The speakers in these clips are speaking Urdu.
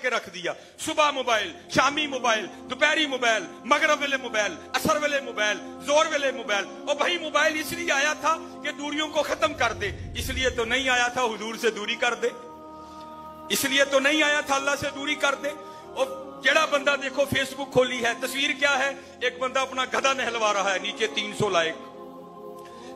کے رکھ دیا. صبح موبائل, شامی موبائل, دوپہری موبائل, مغرب ویلے موبائل, اثر ویلے موبائل, زور ویلے موبائل. اور بھائی موبائل اس لیے آیا تھا کہ دوریوں کو ختم کر دے, اس لیے تو نہیں آیا تھا حضور سے دوری کر دے, اس لیے تو نہیں آیا تھا اللہ سے دوری کر دے. اور جڑا بندہ دیکھو فیس بک کھولی ہے, تصویر کیا ہے, ایک بندہ اپنا گدھا نہلوا رہا ہے, نیچے 300 لائک.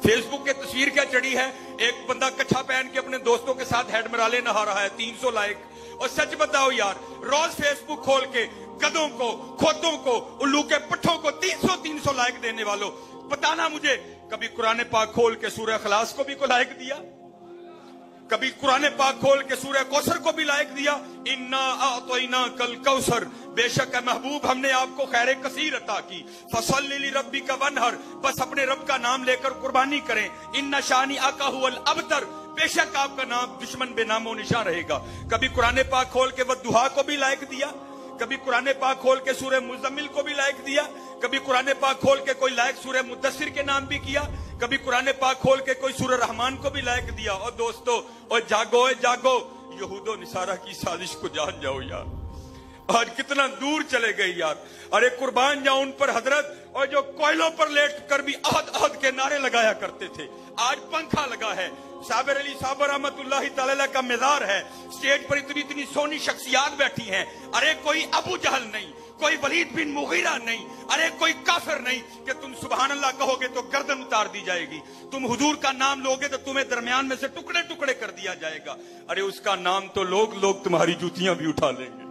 فیس بک کے تصویر کیا چڑھی ہے, ایک بندہ کچھا پہن کے اپنے دوستوں کے ساتھ ہیڈ مرالے نہا رہا ہے, 300 لائک. اور سچ بتاؤ یار, روز فیس بک کھول کے گدھوں کو, کھوتوں کو, الو کے پٹھوں کو 300 لائک دینے والوں, بتانا مجھے کبھی قرآن پاک کھول کے سورہ اخلاص کو بھی کو لائک دیا, کبھی قرآن پاک کھول کے سورہ کوثر کو بھی لائک دیا. انا اعطیناک الکوثر, بے شک ہے محبوب ہم نے آپ کو خیر کثیر عطا کی. فصلی لربک وانحر, بس اپنے رب کا نام لے کر قربانی کریں. ان شانئک ھو الابتر, بے شک آپ کا نام دشمن بے نام و نشان رہے گا. کبھی قرآن پاک کھول کے والضحیٰ کو بھی لائک دیا, کبھی قرآن پاک کھول کے سورہ مزمل کو بھی لائک دیا, کبھی قرآن پاک کھول کے کوئی لائک سورہ مدثر کے نام بھی کیا, کبھی قرآن پاک کھول کے کوئی سورہ رحمان کو بھی لائک دیا. اور دوستو, اور جاگو جاگو, یہود و نصارہ کی سازش کو جان جاؤ یار, آج کتنا دور چلے گئے یار. ارے قربان جاؤ ان پر حضرت, اور جو کوئلوں پر لیٹ کر بھی عہد عہد کے نعرے لگایا کرتے تھے, آج پنکھا لگا ہے. صابر علی صاحب رحمت اللہ تعالی کا مزار ہے, سٹیج پر اتنی سونی شخصیات بیٹھی ہیں. ارے کوئی ابو جہل نہیں, کوئی ولید بن مغیرہ نہیں, ارے کوئی کافر نہیں کہ تم سبحان اللہ کہو گے تو گردن اتار دی جائے گی, تم حضور کا نام لوگے تو تمہیں درمیان میں سے ٹکڑے ٹکڑے کر دیا جائے گا. ارے اس کا نام تو لوگ تمہاری جوتیاں بھی اٹھا لیں گے.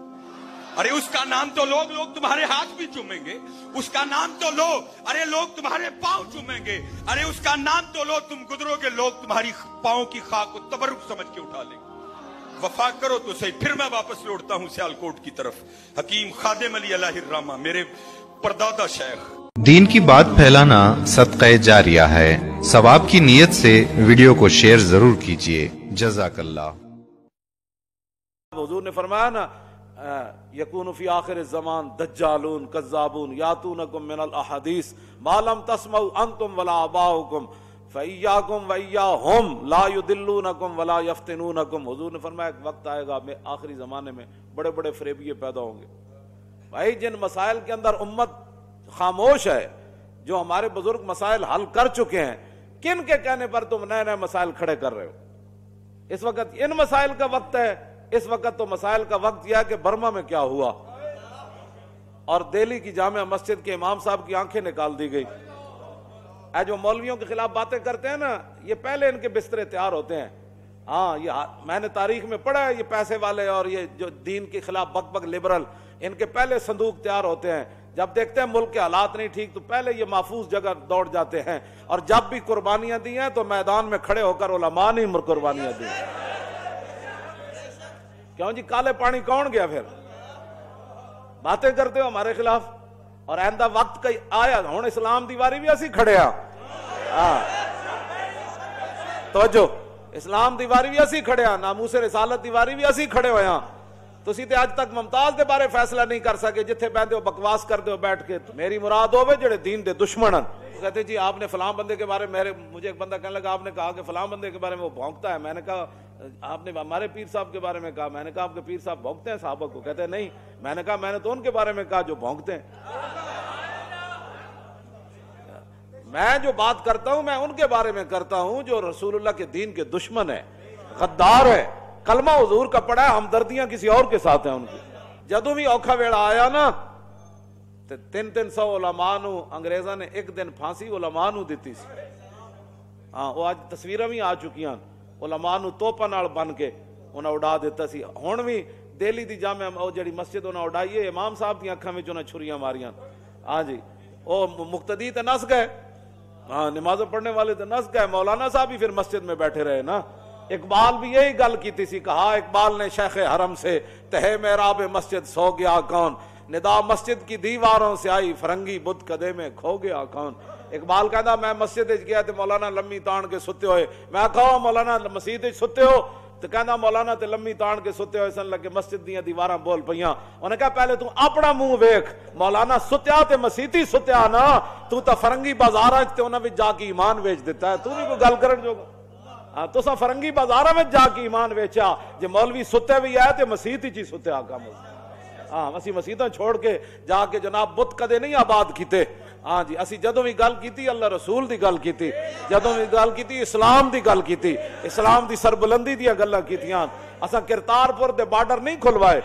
ارے اس کا نام تو لوگ تمہارے ہاتھ بھی چومیں گے. اس کا نام تو لو, ارے لوگ تمہارے پاؤں چومیں گے. ارے اس کا نام تو لو, تم گزرو گے, لوگ تمہاری پاؤں کی خاک کو تبرک سمجھ کے اٹھا لیں گے. وفا کرو تو صحیح. پھر میں واپس لوٹتا ہوں سیالکوٹ کی طرف. حکیم خادم علی الہ الرحمہ, میرے پردادا شیخ. دین کی بات پھیلانا صدقہ جاریہ ہے. ثواب کی نیت سے ویڈیو کو شیئر ضرور کیجیے. جزاک اللہ. حضور نے فرمایا نا, یکون فی آخر الزمان دجالون کذابون یاتونکم من الاحادیث ما لم تسمعوا انتم ولا آباؤکم فَإِيَّاكُمْ وَإِيَّاهُمْ لَا يُدِلُّونَكُمْ وَلَا يَفْتِنُونَكُمْ. حضور نے فرمایا ایک وقت آئے گا میں آخری زمانے میں بڑے بڑے فریبیے پیدا ہوں گے. بھائی جن مسائل کے اندر امت خاموش ہے, جو ہمارے بزرگ مسائل حل کر چکے ہیں, کن کے کہنے پر تم نئے نئے مسائل کھڑے کر رہے ہو؟ اس وقت ان مسائل کا وقت ہے. اس وقت تو مسائل کا وقت یہ ہے کہ برما میں کیا ہوا, اور دہلی کی جامع مسجد کے امام صاحب کی آنکھیں نکال دی گئی. جو مولویوں کے خلاف باتیں کرتے ہیں نا, یہ پہلے ان کے بسترے تیار ہوتے ہیں. ہاں, یہ میں نے تاریخ میں پڑھا ہے, یہ پیسے والے اور یہ جو دین کے خلاف بک بک لبرل, ان کے پہلے صندوق تیار ہوتے ہیں. جب دیکھتے ہیں ملک کے حالات نہیں ٹھیک تو پہلے یہ محفوظ جگہ دوڑ جاتے ہیں. اور جب بھی قربانیاں دی ہیں تو میدان میں کھڑے ہو کر علماء نے قربانیاں دی. کیوں جی, کالے پانی کون گیا؟ پھر باتیں کرتے ہو ہمارے خلاف. اور آئندہ وقت کئی آیا ہوں اسلام دیواری بھی اسی کھڑے ہاں. توجہ, اسلام دیواری بھی اسی کھڑے ہاں, ناموس رسالت دیواری بھی اسی کھڑے ہوئے ہاں. تسی تے اج تک ممتاز دے بارے فیصلہ نہیں کر سکے, جتھے بیندے ہو بکواس کر دے ہو بیٹھ کے. میری مراد ہوئے جڑے دین دے دشمن ہیں. کہتے جی آپ نے فلاں بندے کے بارے میں, مجھے ایک بندہ کہنے لگا آپ نے کہا کہ فلاں بندے کے بارے میں وہ بھونکتا ہے. میں نے کہا آپ نے ہمارے پیر صاحب کے بارے میں کہا. میں نے کہا آپ کے پیر صاحب بھونکتے ہیں صحابہ کو؟ کہتے ہیں نہیں. میں نے کہا میں نے تو ان کے بارے میں کہا جو بھونکتے ہیں. میں جو بات کرتا ہوں میں ان کے بارے میں کرتا ہوں جو رسول اللہ کے دین کے دشمن ہے, غدار ہے. کلمہ حضور کا پڑھا ہے, ہمدردیاں کسی اور کے ساتھ ہیں ان کی. جدوں بھی اوکھا ویڑا آیا نا, 300 علماء نو انگریزاں نے ایک دن پھانسی علماء نو دیتی سی. ہاں, وہ آج تصویراں بھی آ چکی ہیں. علماء نو توپاں نال بن کے انہاں اڑا دیتا سی. ہن بھی دہلی دی جامع او جڑی مسجد انہاں اڑائی ہے, امام صاحب دی اکھاں وچ انہاں چھریاں ماریاں. ہاں جی, او مقتدی تے نس گئے. ہاں, نماز پڑھنے والے تے نس گئے. مولانا صاحب بھی پھر مسجد میں بیٹھے رہے نا. اقبال بھی یہی گل کیتی سی. کہا اقبال نے شیخ حرم سے, تہے محراب مسجد سو گیا کون, ندا مسجد کی دیواروں سے آئی, فرنگی بدھ کدے میں کھو گیا کون. اقبال کہندا میں مسجد وچ گیا تے مولانا لمی تان کے ستے ہوئے. میں کہا مولانا مسجد وچ ستے ہو؟ تے کہندا مولانا تے لمی تان کے ستے ہوئے سن لگے مسجد دیاں دیواراں بول پیاں. انہاں کہا پہلے تو اپنا منہ ویکھ, مولانا ستیا تے مسیتی ستیا نا, تو تا فرنگی بازاراں وچ تے انہاں وچ جا کے ایمان ویچ دیتا ہے. تو نہیں کوئی گل کرن جو. ہاں تو فرنگی بازار میں جا کے ایمان ویچیا جے مولوی ستے بھی آئے تے مسیت ہی ستے آقا ہاں اسی مسیتاں چھوڑ کے جا کے جناب بت کدے نہیں آباد کیتے ہاں جی اسی جدوں بھی گل کیتی اللہ رسول دی گل کیتی جدوں بھی گل کیتی اسلام دی گل کیتی اسلام دی سربلندی دی گلاں کیتیاں اساں کرتارپور دے بارڈر نہیں کھلوائے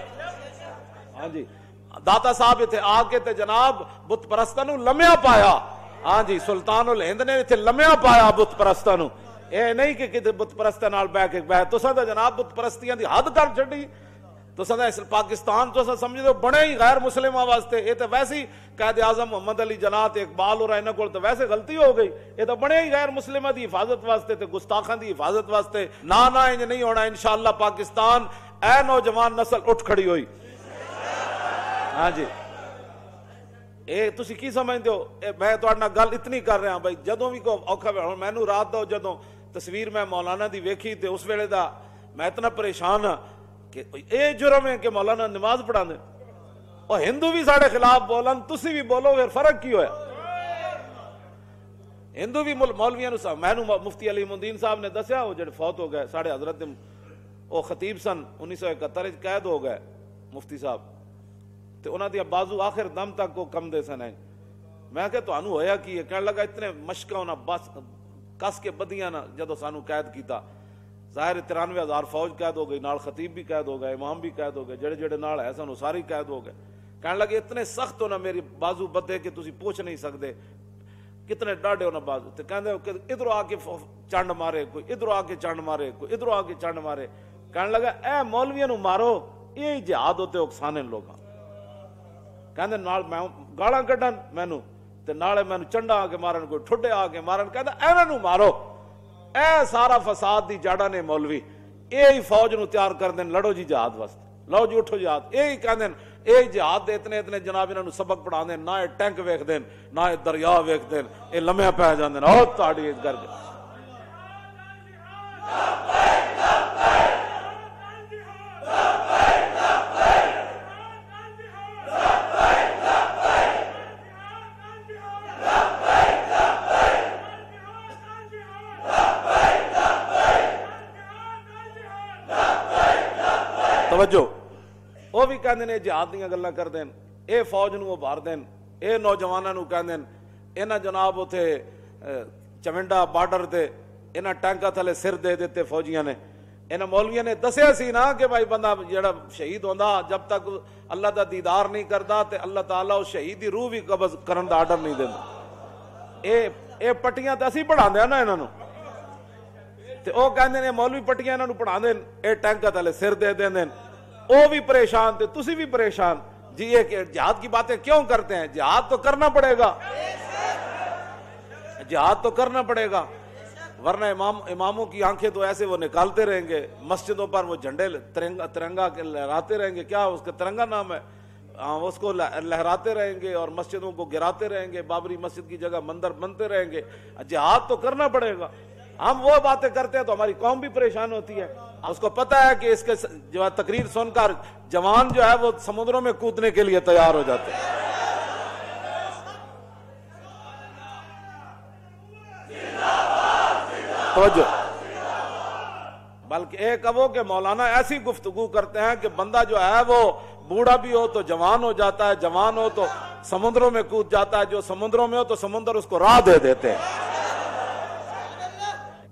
ہاں جی داتا صاحب اتنے آ کے تے جناب بت پرستاں نو لمیا پایا ہاں جی سلطان الہند نے اتنے لمیا پایا بت پرستاں نو اے نہیں کہ کتے بت پرستاں نال بیٹھ کے بہ تساں تے جناب بت پرستیاں دی حد کر چھڈی تساں تے پاکستان تساں سمجھ دو بڑے ہی غیر مسلماں واسطے اے تے ویسے ہی قائد اعظم محمد علی جناح تے اقبال اور انہاں کول تے ویسے غلطی ہو گئی اے تے بڑے ہی غیر مسلماں دی حفاظت واسطے تے گستاخاں دی حفاظت واسطے نا انج نہیں ہونا انشاءاللہ پاکستان اے نوجوان نسل اٹھ کھڑی ہوئی ہاں جی اے تسی کی سمجھتے ہو میں تہاڈے نال گل اتنی کر رہا بھائی جدوں بھی کو اوکھا ہن مینوں رات دا جدوں تصویر میں مولانا دی ویکھی تے اس ویلے دا میں اتنا پریشان ہاں کہ اے جرم ہے کہ مولانا نماز پڑھا دیں اور ہندو بھی ساڑے خلاف بولن تسی بھی بولو پھر فرق کی ہویا ہندو بھی مولویاں نو مینوں مفتی علی الدین صاحب نے دسیا وہ جڑے فوت ہو گئے ساڑے حضرت وہ خطیب سن 1971 قید ہو گئے مفتی صاحب تے انہاں دی بازو آخر دم تک کو کم دے سن میں کہ تانوں ہویا کی ہے کہنے لگا اتنے مشکا انہاں بس کس کے بدیاں نا جدو سانو قید کیتا ظاہر 93,000 فوج قید ہو گئی نال خطیب بھی قید ہو گئے امام بھی قید ہو گئے جڑے جڑے نال ہے سانو ساری قید ہو گئے کہنے لگے اتنے سخت ہونا میری بازو بدے کہ تسی پوچھ نہیں سکتے کتنے ڈاڈے ہونا بازو تے کہندے کہ ادھر آ کے چنڈ مارے کوئی ادھر آ کے چنڈ مارے کوئی ادھر آ کے چنڈ مارے کہنے لگا اے مولویاں نو مارو یہ جہاد ہوتے اکسانے لوگاں کہندے نال میں گالاں کڈن مینوں تے نالے مینوں چنڈا آ کے مارن کوئی ٹھڈے آ کے مارن کہندا انہاں نو مارو اے سارا فساد دی جاڑا نے مولوی اے فوج نو تیار کر دین لڑو جی جہاد واسطے لو جی اٹھو جہاد اے کہندے اے جہاد دے اتنے اتنے جناب انہاں نو سبق پڑھا دین نہ اے ٹینک ویکھ دین نہ اے دریا ویکھ دین اے لمحے پہ جاندے او تاڑی کر کے توجہ وہ بھی کہندے نے جہاد دیاں گلاں کر دین اے فوج نو ابھار دین اے نوجواناں نو کہندے انہاں جناب اوتھے چمنڈا بارڈر تے انہاں ٹینکاں تھلے سر دے دیتے فوجیاں نے انہاں مولویاں نے دسیا سی نا کہ بھائی بندہ جڑا شہید ہوندا جب تک اللہ دا دیدار نہیں کردا تے اللہ تعالیٰ اس شہید دی روح بھی قبض کرن دا آرڈر نہیں دیندا اے پٹیاں تے اسی پڑھاندے نا انہاں نو تے او کہندے نے مولوی پٹیاں انہاں نو پڑھاندے اے ٹینکاں تھلے سر دے دیندے او بھی پریشان تے تسی بھی پریشان جی یہ کہ جہاد کی باتیں کیوں کرتے ہیں جہاد تو کرنا پڑے گا جہاد تو کرنا پڑے گا ورنہ اماموں کی آنکھیں تو ایسے وہ نکالتے رہیں گے مسجدوں پر وہ جھنڈے ترنگا لہراتے رہیں گے کیا اس کا ترنگا نام ہے اس کو لہراتے رہیں گے اور مسجدوں کو گراتے رہیں گے بابری مسجد کی جگہ مندر بنتے رہیں گے جہاد تو کرنا پڑے گا ہم وہ باتیں کرتے ہیں تو ہماری قوم بھی پریشان ہوتی ہے اس کو پتہ ہے کہ اس کے جو تقریر سن کر جوان جو ہے وہ سمندروں میں کودنے کے لیے تیار ہو جاتے ہیں توجہ بلکہ ایک وہ کہ مولانا ایسی گفتگو کرتے ہیں کہ بندہ جو ہے وہ بوڑھا بھی ہو تو جوان ہو جاتا ہے جوان ہو تو سمندروں میں کود جاتا ہے جو سمندروں میں ہو تو سمندر اس کو راہ دے دیتے ہیں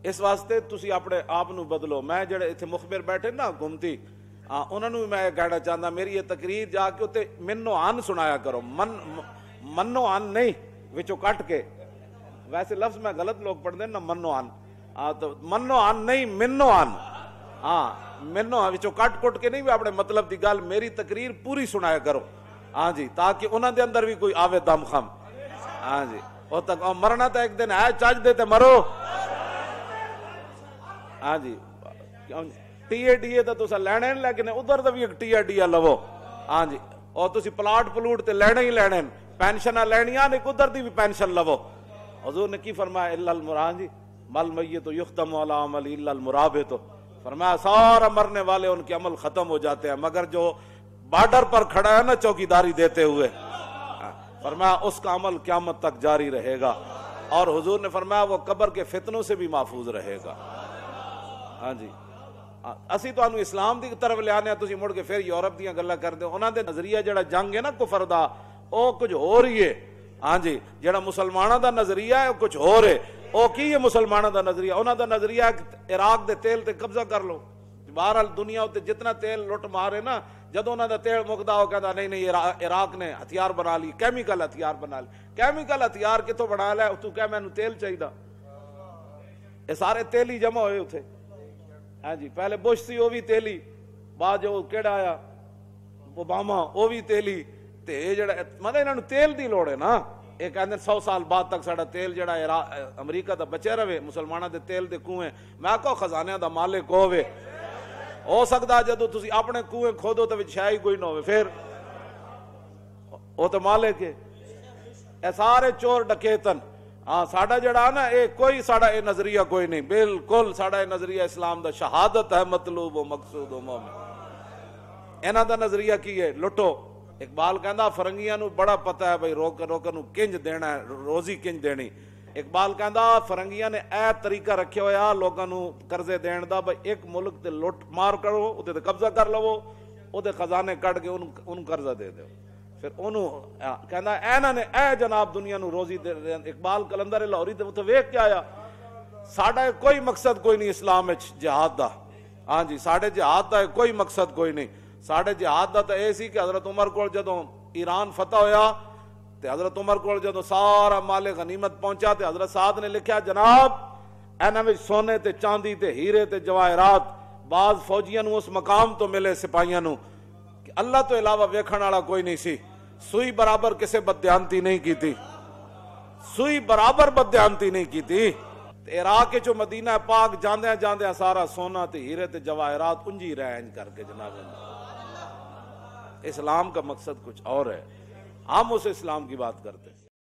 اس واسطے تسی اپنے آپ نو بدلو میں جڑے ایتھے مخبر بیٹھے نا گھومتی انہاں نو میں کہنا چاہتا میری یہ تقریر جا کے تے منو آن سنایا کرو منو آن نہیں وچوں کٹ کے ویسے لفظ میں غلط لوگ پڑھ دیں نا منو آن تو منو آن نہیں منو آن منو وچوں کٹ کٹ کے نہیں بھی اپنے مطلب دی گل میری تقریر پوری سنایا کرو ہاں جی تاکہ انہاں دے اندر بھی کوئی آوے دم خم ہاں جی او تک مرنا تو ایک دن ہے چاج دے تے مرو ہاں جی ٹی اے ڈی اے تو لینے لیکن ادھر تو بھی ایک ٹی اے ڈی اے لو ہاں جی اور تسی پلاٹ پلوٹ تے لینے ہی لینے پینشن لینیاں ایک ادھر دی بھی پینشن لو حضور نے کی فرمایا الا المران جی مل میت یختم علی عمل الا المرابط فرمایا سارا مرنے والے ان کے عمل ختم ہو جاتے ہیں مگر جو بارڈر پر کھڑا ہے نا چوکیداری دیتے ہوئے فرمایا اس کا عمل قیامت تک جاری رہے گا اور حضور نے فرمایا وہ قبر کے فتنوں سے بھی محفوظ رہے گا ہاں جی ਅਸੀਂ ਤੁਹਾਨੂੰ ਇਸਲਾਮ ਦੀ ਤਰਫ ਲਿਆਨੇ ਆ, ਤੁਸੀਂ ਮੁੜ ਕੇ ਫਿਰ ਯੂਰਪ ਦੀਆਂ ਗੱਲਾਂ ਕਰਦੇ ਹੋ। ਉਹਨਾਂ ਦੇ ਨਜ਼ਰੀਆ ਜਿਹੜਾ ਜੰਗ ਹੈ ਨਾ ਕੁਫਰ ਦਾ, ਉਹ ਕੁਝ ਹੋਰ ਹੀ ਹੈ। ਹਾਂਜੀ, ਜਿਹੜਾ ਮੁਸਲਮਾਨਾਂ ਦਾ ਨਜ਼ਰੀਆ ਹੈ ਉਹ ਕੁਝ ਹੋਰ ਹੈ। ਉਹ ਕੀ ਹੈ ਮੁਸਲਮਾਨਾਂ ਦਾ ਨਜ਼ਰੀਆ? ਉਹਨਾਂ ਦਾ ਨਜ਼ਰੀਆ ਇਰਾਕ ਦੇ ਤੇਲ ਤੇ ਕਬਜ਼ਾ ਕਰ ਲਓ। ਬਹਰਹਾਲ ਦੁਨੀਆ ਉੱਤੇ ਜਿੰਨਾ ਤੇਲ ਲੁੱਟ ਮਾਰੇ ਨਾ, ਜਦੋਂ ਉਹਨਾਂ ਦਾ ਤੇਲ ਮੁੱਕਦਾ ਉਹ ਕਹਿੰਦਾ ਨਹੀਂ ਨਹੀਂ ਇਰਾਕ ਨੇ ਹਥਿਆਰ ਬਣਾ ਲਈ, ਕੈਮੀਕਲ ਹਥਿਆਰ ਬਣਾ ਲਏ। ਕੈਮੀਕਲ ਹਥਿਆਰ ਕਿੱਥੋਂ ਬਣਾ ਲਿਆ? ਤੂੰ ਕਹਿ ਮੈਨੂੰ ਤੇਲ ਚਾਹੀਦਾ। ਇਹ ਸਾਰੇ ਤੇਲੀ ਜਮਾ ਹੋਏ ਉੱਥੇ। ہاں جی پہلے بش سی وہ بھی تیلی، بعد جو کیڑا آیا اوباما وہ بھی تیلی، تے یہ جڑا مطلب انہاں نوں تیل دی لوڑ ہے نا۔ یہ کہندے 100 سال بعد تک ساڈا تیل جڑا امریکہ دا بچے رہے، مسلماناں دے تیل دے کنویں، میں کہو خزانے دا مالک ہوے۔ ہو سکدا جدوں تسی اپنے کنویں کھودو تے وچ شے کوئی نہ ہوے، پھر وہ تے مالک ہے۔ اے سارے چور ڈکیتن۔ ہاں ساڈا جڑا نا اے کوئی ساڈا اے نظریہ کوئی نہیں، بالکل ساڈا اے نظریہ اسلام دا شہادت ہے مطلوب و مقصود و مومن۔ انہاں دا نظریہ کی ہے؟ لٹو۔ اقبال کہندا فرنگیاں نو بڑا پتہ ہے بھئی روکن نو کنج دینا ہے، روزی کنج دینی۔ اقبال کہندا فرنگیاں نے اے طریقہ رکھیا ہویا لوکاں نو قرضے دین دا، بھئی ایک ملک تے لٹ مار کرو، اوتے تے قبضہ کر لو، اوتے خزانے کٹ کے اونوں قرضہ دے دیو، پھر انہوں کہندا اینا نے اے جناب دنیا نو روزی دے۔ اقبال کلندر لاہوری تے اوتھے ویکھ کے آیا۔ ساڈا کوئی مقصد کوئی نہیں اسلام وچ جہاد دا۔ ہاں جی ساڈے جہاد دا کوئی مقصد کوئی نہیں۔ ساڈے جہاد دا تے اے سی کہ حضرت عمر کول جدوں ایران فتح ہویا تے حضرت عمر کول جدوں سارا مال غنیمت پہنچا تے حضرت سعد نے لکھیا جناب اینا وچ سونے تے چاندی تے ہیرے تے جواہرات بعض فوجیاں نو اس مقام تو ملے سپاہیاں نو کہ اللہ تو علاوہ ویکھن والا کوئی نہیں سی، سوئی برابر کسے بددیانتی نہیں کی تھی، سوئی برابر بددیانتی نہیں کی تھی۔ عراق جو مدینہ پاک جاندیاں جاندیاں سارا سونا تے ہیرے تے جواہرات انجی رہن کر کے جناب۔ اسلام کا مقصد کچھ اور ہے، ہم اس اسلام کی بات کرتے ہیں۔